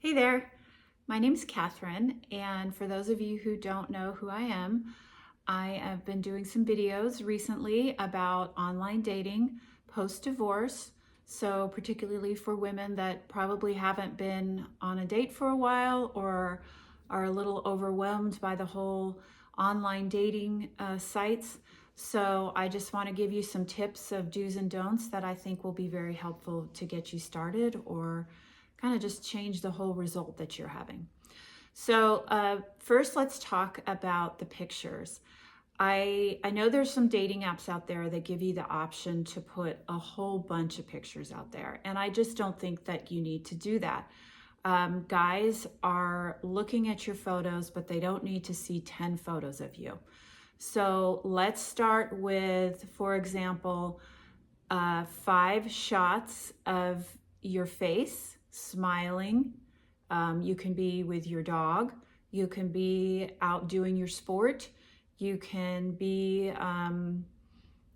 Hey there, my name's Catherine, and for those of you who don't know who I have been doing some videos recently about online dating post-divorce. So particularly for women that probably haven't been on a date for a while or are a little overwhelmed by the whole online dating sites. So I just want to give you some tips of do's and don'ts that I think will be very helpful to get you started or kind of just change the whole result that you're having. So first, let's talk about the pictures. I know there's some dating apps out there that give you the option to put a whole bunch of pictures out there, and I just don't think that you need to do that. Guys are looking at your photos, but they don't need to see 10 photos of you. So let's start with, for example, 5 shots of your face smiling. You can be with your dog. You can be out doing your sport. You can be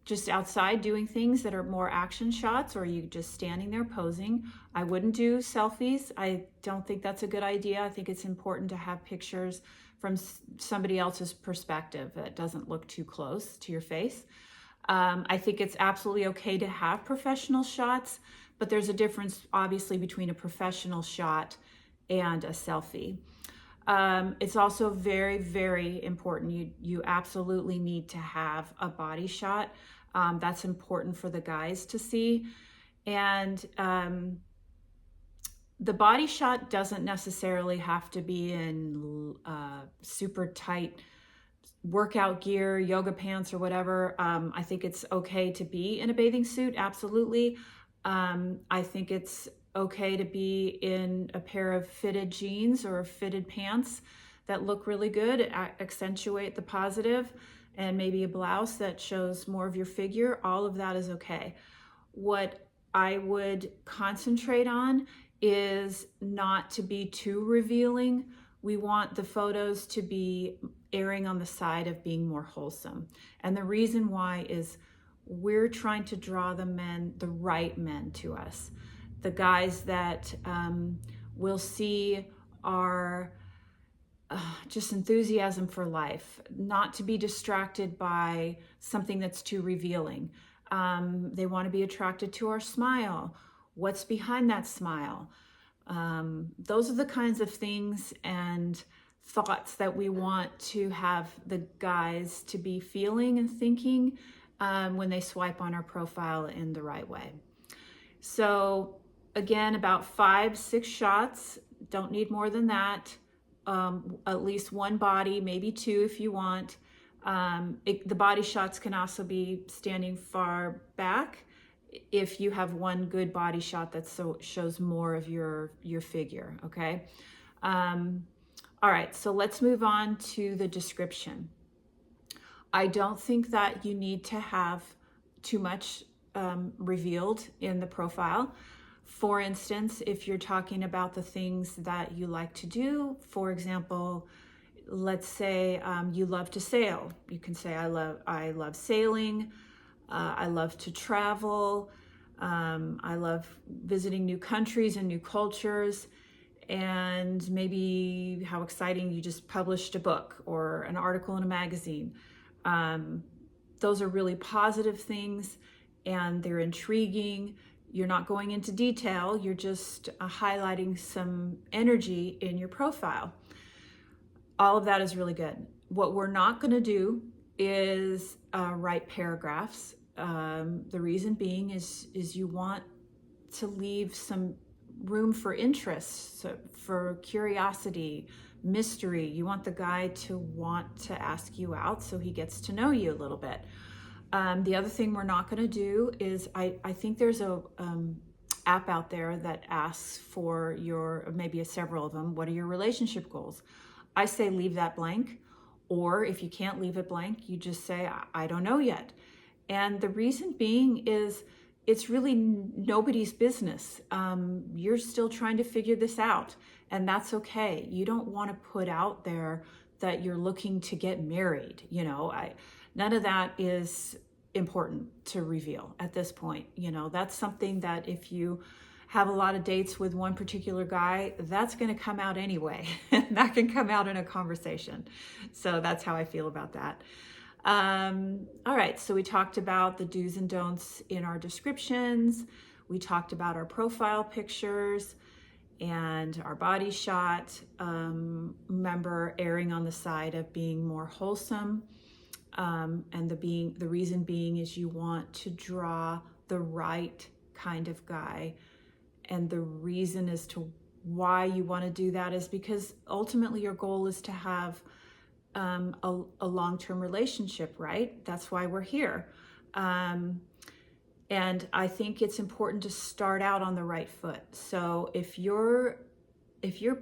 just outside doing things that are more action shots, or you just standing there posing. I wouldn't do selfies. I don't think that's a good idea. I think it's important to have pictures from somebody else's perspective that doesn't look too close to your face. I think it's absolutely okay to have professional shots, but there's a difference obviously between a professional shot and a selfie. It's also very, very important. You absolutely need to have a body shot. That's important for the guys to see. And the body shot doesn't necessarily have to be in super tight workout gear, yoga pants, or whatever. I think it's okay to be in a bathing suit, absolutely. I think it's okay to be in a pair of fitted jeans or fitted pants that look really good, accentuate the positive, and maybe a blouse that shows more of your figure. All of that is okay. What I would concentrate on is not to be too revealing. We want the photos to be erring on the side of being more wholesome. And the reason why is we're trying to draw the men, the right men to us. The guys that we'll see are just enthusiasm for life, not to be distracted by something that's too revealing. They want to be attracted to our smile. What's behind that smile? Those are the kinds of things and thoughts that we want to have the guys to be feeling and thinking when they swipe on our profile in the right way. So again, about 5-6 shots, don't need more than that. At least one body, maybe 2 if you want. The body shots can also be standing far back if you have one good body shot that shows more of your figure, okay? All right, so let's move on to the description. I don't think that you need to have too much revealed in the profile. For instance, if you're talking about the things that you like to do, for example, let's say you love to sail. You can say, I love sailing. I love to travel. I love visiting new countries and new cultures. And maybe how exciting you just published a book or an article in a magazine. Those are really positive things and they're intriguing. You're not going into detail, you're just highlighting some energy in your profile. All of that is really good. What we're not going to do is write paragraphs. The reason being is you want to leave some room for interest, for curiosity, mystery. You want the guy to want to ask you out so he gets to know you a little bit. The other thing we're not going to do is I think there's a app out there that asks for maybe several of them, what are your relationship goals? I say leave that blank, or if you can't leave it blank, you just say, I don't know yet. And the reason being is it's really nobody's business. You're still trying to figure this out, and that's okay. You don't want to put out there that you're looking to get married. None of that is important to reveal at this point. That's something that if you have a lot of dates with one particular guy, that's going to come out anyway. That can come out in a conversation. So that's how I feel about that. All right, so we talked about the do's and don'ts in our descriptions. We talked about our profile pictures and our body shot. Remember, erring on the side of being more wholesome. And the reason being is you want to draw the right kind of guy. And the reason as to why you want to do that is because ultimately your goal is to have a long-term relationship, right? That's why we're here. And I think it's important to start out on the right foot. So if you're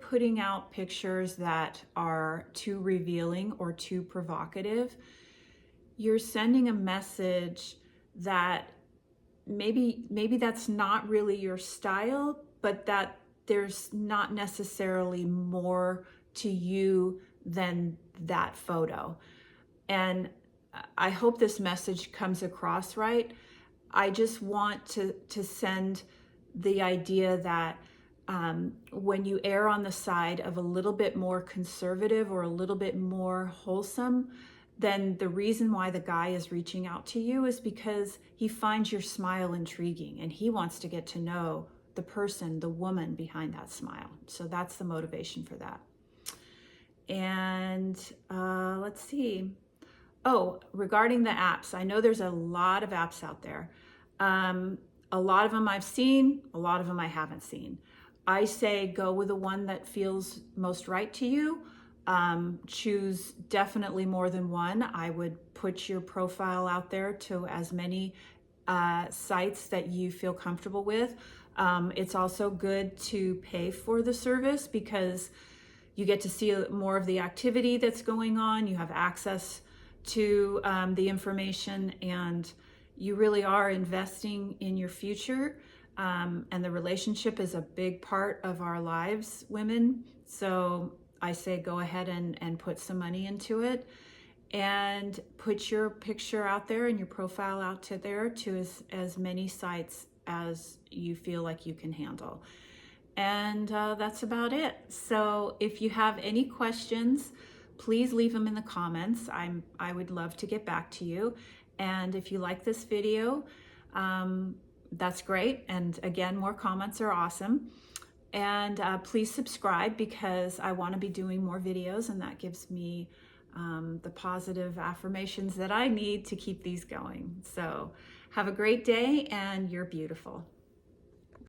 putting out pictures that are too revealing or too provocative, you're sending a message that maybe that's not really your style, but that there's not necessarily more to you than that photo. And I hope this message comes across right. I just want to send the idea that when you err on the side of a little bit more conservative or a little bit more wholesome, then the reason why the guy is reaching out to you is because he finds your smile intriguing and he wants to get to know the person, the woman behind that smile. So that's the motivation for that. And let's see. Oh, regarding the apps, I know there's a lot of apps out there. A lot of them I've seen, a lot of them I haven't seen. I say go with the one that feels most right to you. Choose definitely more than one. I would put your profile out there to as many sites that you feel comfortable with. It's also good to pay for the service because you get to see more of the activity that's going on. You have access to the information, and you really are investing in your future. And the relationship is a big part of our lives, women. So I say go ahead and put some money into it and put your picture out there and your profile out to there to as many sites as you feel like you can handle. And that's about it. So if you have any questions, please leave them in the comments. I would love to get back to you. And if you like this video, that's great. And again, more comments are awesome. And please subscribe because I want to be doing more videos, and that gives me the positive affirmations that I need to keep these going. So have a great day, and you're beautiful.